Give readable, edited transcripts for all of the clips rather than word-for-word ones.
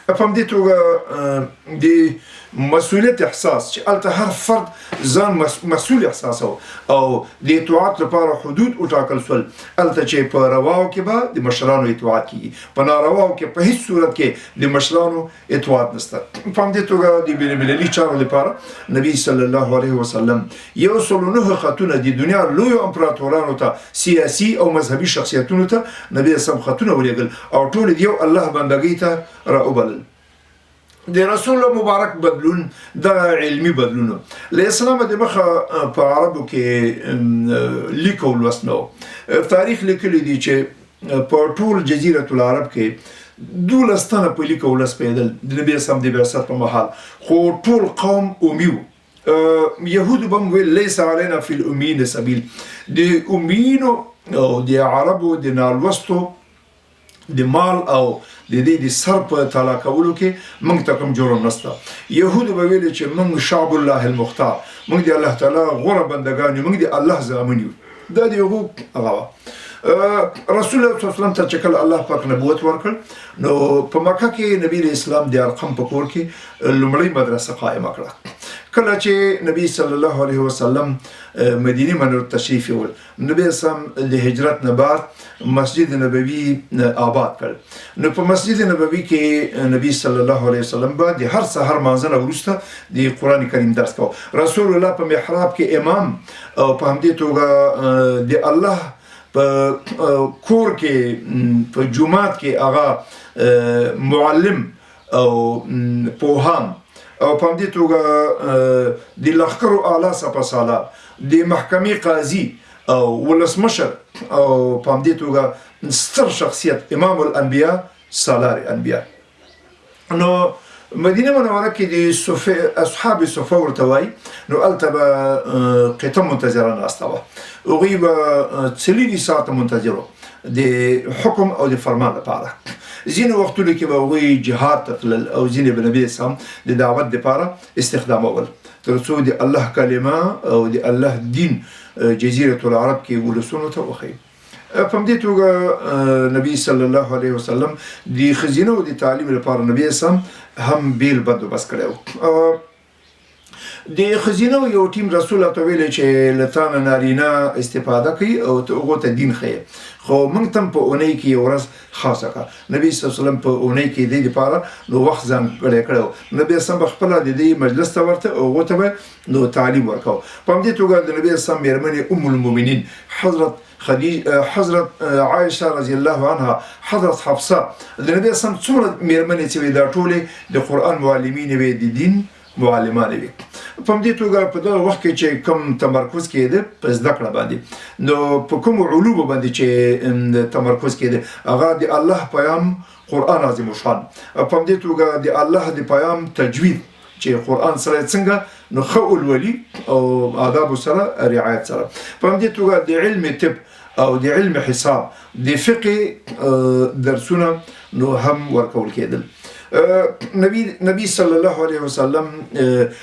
په همدې توګه د مسؤلیت احساس چې هلته هر فرد ځان مسؤل احساسو او د اطاعت لپاره حدود وټاکل شول هلته چې په رواو کې به د مشرانو اطاعت کیږي په نارواو کې په هیڅ صورت کې د مشرانو اطاعت نشته په همدې توګه د بین المللي چارو لپاره نبی صلی الله علیه وسلم 109 خطونه د دنیا لویو امپراتورانو ته سیاسي او مذهبي شخصیتونو ته نبی سم خطونه ولېږل او ټول یو الله بندګۍ ته راوبلل د رسول مبارک بدلون د علمي بدلون له اسلام د مخه په عربو کې لیکو لوسنو تاریخ لیکلی دی چې په ټول جزیره العرب کې 12 تنه په لیکو لوس پیدل د نبی سم د بعثت په مهال خو ټول قوم امیو يهود بم ویل ليس علينا في الامين سبيل د امینو او د عربو د نالوستو د مال او د دې د سر په تعالی کولو کې موږ ته کوم جرم نشته يهود به ویل چې موږ شعب الله المختار موږ د الله تعالی غوره بندگان یو موږ د الله زامن یو دا د یو هغه رسول الله صلی الله علیه وسلم ته چې کله الله پاک نبوت ورکړ نو په مکه کې نبی اسلام د ارقم په کور کې لومړی مدرسه قائمه کړه کله چې نبی صلی الله علیه وسلم مدینه منوره تشریف یول نبی اسلام د هجرت نه بعد مسجد نبوي آباد کړ نو په مسجد نبوي کې نبی صلی الله علیه وسلم بعد هر سحر مانځنه وروسته د قران کریم درس کو رسول الله په محراب کې امام او په همدې توګه د الله په کور کې په جمعات کې هغه معلم او پوهان او په دې توګه د لخرو اعلی سپاساله د محکمې قاضي او ولسمشر او په دې توګه ستر شخصیت امام الانبیاء سالار انبیاء نو مدینه منوره کې د اصحاب صفه ورته وای نو التبه قطه منتظره ناستوه غیب څلوري ساعت منتظره د حکم او د فرمان لپاره ځینې وختونه کې به وی جهاد تطلل او ځینې به نبی اسلام د دعوت لپاره استخدامول تر څو د الله کلمه او د الله دین جزیره العرب کې ولسونو ته وخی په دې توګه نبی صلی الله علیه وسلم د خزینه او د تعلیم لپاره نبی اسلام هم بیل بندوبست کړو د خزینه یو ټیم رسول الله ویل چې لتان نارینه استفاده کوي او هغه ته دین خي خو موږ تم په اونۍ کې یو ورځ خاصه کا نبی صلی الله علیه وسلم په اونۍ کې د لپاره نو وخت ځان کړو نبی سم خپل د دې مجلس ته ورته او ته نو تعلیم ورکاو په دې توګه د نبی سم میرمنې ام المؤمنین حضرت عائشه رضی الله عنها حضرت حفصه د نبی سم څومره میرمنې چې دا ټوله د قران معلمین وي د دین معلمان وي په دې توګه په دغه وخت کې چې کوم تمرکز کېده په زده کړه باندې نو په کوم علوم باندې چې تمرکز کېده هغه د الله پیغام قران عظیم شان په دې توګه د الله د پیغام تجوید چې قران سره څنګه نو خول ولي او آداب سره رعایت سره په دې توګه د علم طب او د علم حساب د فقه درسونه نو هم ورکول کېدل نبی صلی الله علیه وسلم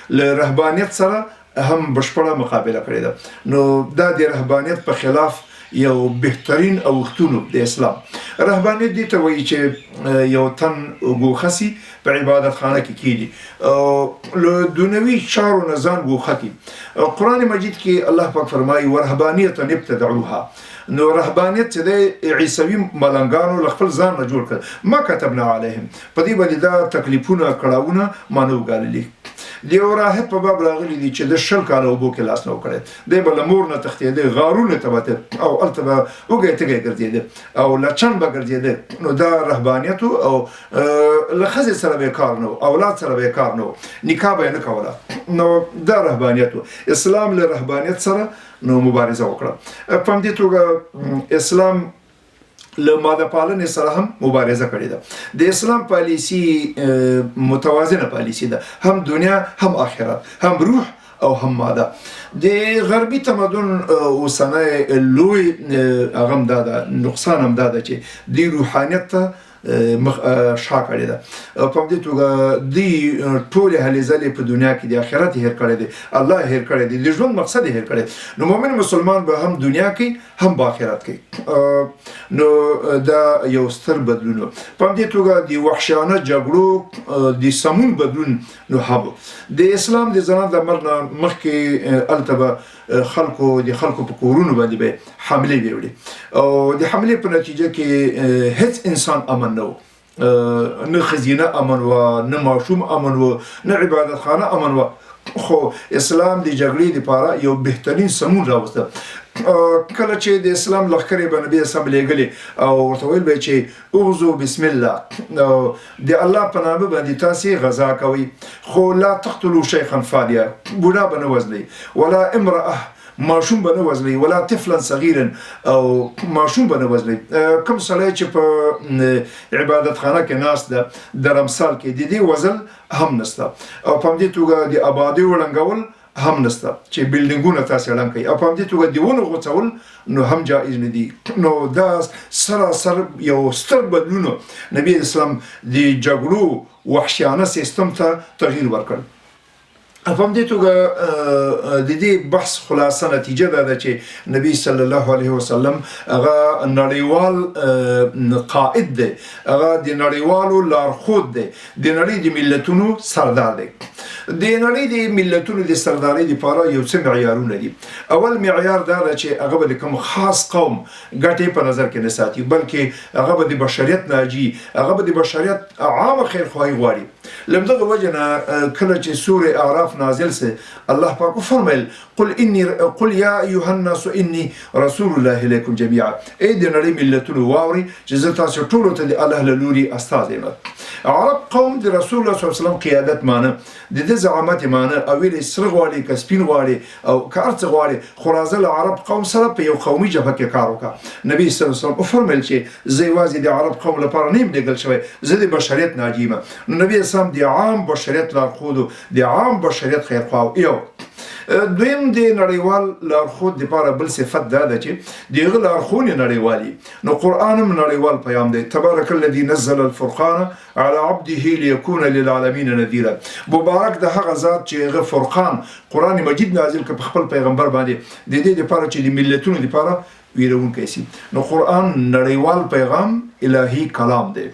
له رهبانیت سره هم بشپړه مقابله کړې ده نو دا د رهبانیت په خلاف یو بهترین اوختونو د اسلام رهبانیت دي ته وایي چې یو تن ګوخسي په عبادت خانه کې کیږي او له دنیوي چارو نه ځان ګوخه قرآن مجید کې الله پاک فرمایي ورهبانیت ابتدعوها نو رهبانیت چې د عیسوي ملنګانو خپل ځان نه جوړ کړ ما كتبنا عليهم په دې باندې دا تکلیفونه کړهونه مانو غالي دی راهب په باب راغلي دي چې د شل کال او بو کې لاس نو کړي دی بل مور نه تختې دی غارونه تبته او التبه وګړي ته ګرځي او لچن به ګرځي نو دا رهبانیت او لخذ سره به کار نو اولاد سره به کار نو نکاح به نه کوله نو دا رهبانیت اسلام له رهبانیت سره نو مبارزه وکړه په دې توګه اسلام له ماده پالنې سره هم مبارزه کړې ده د اسلام پالیسی متوازنه پالیسی ده هم دنیا هم آخرت هم روح او هم ماده د غربي تمدن اوسنۍ لوی هغه هم دا نقصان هم دا چې د روحانیت ته مخ شا کړی ده. په دې توګه دی ټول هلې ځلې په دنیا کې د آخرت هیر کړی دی، الله هیر کړی دی، د ژوند مقصد هیر کړی. نو مؤمن مسلمان به هم دنیا کې هم په آخرت کې. نو دا یو ستر بدلون. په دې توګه د وحشیانه جګړو د سمون بدلون نو هم د اسلام د ځان د مرنه مخکې التبه خلکو په کورونو باندې به حمله ویوړي، او د حمله په نتیجه کې هیڅ انسان امن نه و، نه خزینه امن و، نه ماشوم امن و، نه عبادت خانه امن و. خو اسلام د جګړې لپاره یو بهترین سمون راوسته. کله چې د اسلام لښکرې به نبی صاحب لېږلې او ورته ویل به چې اغزو بسم الله، د الله په نامه باندې تاسې غذا کوئ، خو لا تقتلوا شیخا فالیا، بوډا به نه وژنئ، ولا امرأه، ماشوم به نه وژنئ، ولا طفلا صغیرا، او ماشوم به نه وژنئ. کوم سړی چې په عبادت خانه کې ناست ده د رمسال کې د دې وژل هم نشته، او په همدې توګه د آبادۍ ړنګول هم نشته چې بلډینګونه تاسې ړنګ کوي، او په همدې توګه د ونو غوڅول نو هم جایز نه دي. نو دا سراسر یو ستر بدلون نبی اسلام د جګړو وحشیانه سیستم ته تغییر ورکړ. په همدې توګه د دې بحث خلاصه نتیجه دا ده چې نبی صلی الله علیه وسلم هغه نړیوال قائد دی، هغه د نړیوالو لارښود دی، د نړۍ د ملتونو سردار دی. د نړۍ د ملتونو د سردارۍ لپاره یو څه معیارونه دي. اول معیار دا ده چې هغه به د کوم خاص قوم ګټې په نظر کې نه ساتي، بلکې هغه به د بشریت ناجي، هغه به د بشریت عامه خیرخواهي غواړي. لمدغه وجه نه کله چې سوره اعراف نازل سه الله پاک فرمایل قل یا ایها الناس انی رسول الله الیکم جميعا، ای د نړۍ ملتونو واوري چې زه تاسو ټولو ته د الله له لوري استاد یم. عرب قوم د رسول الله صلی الله علیه وسلم قیادت مانه، د دې زعامت مانه، او ویل سره غواړي که سپین غواړي او که ارڅ غواړي، خو راځه له عرب قوم سره په یو قومي جبهه کې کار وکړه. نبی صلی الله علیه وسلم فرمایل چې زه یوازې د عرب قوم لپاره نیم لېږل شوی، زه د بشریت ناجي یم. نو نبی اسلام د عام بشریت لارښود، د عام بشریت خیرخواه. یو دویم د نړیوال لارښود لپاره بل صفت دا ده چې دغه لارښوونې نړیوالي. نو قرآن هم نړیوال پیغام دی. تبارک الذي نزل الفرقان على عبده ليكون للعالمين نذيرا. مبارک د هغه ذات چې هغه فرقان قرآن مجید نازل کړ په خپل پیغمبر باندې د دې لپاره چې د ملتونو لپاره ویرونکی شي. نو قرآن نړیوال پیغام الهي کلام دی.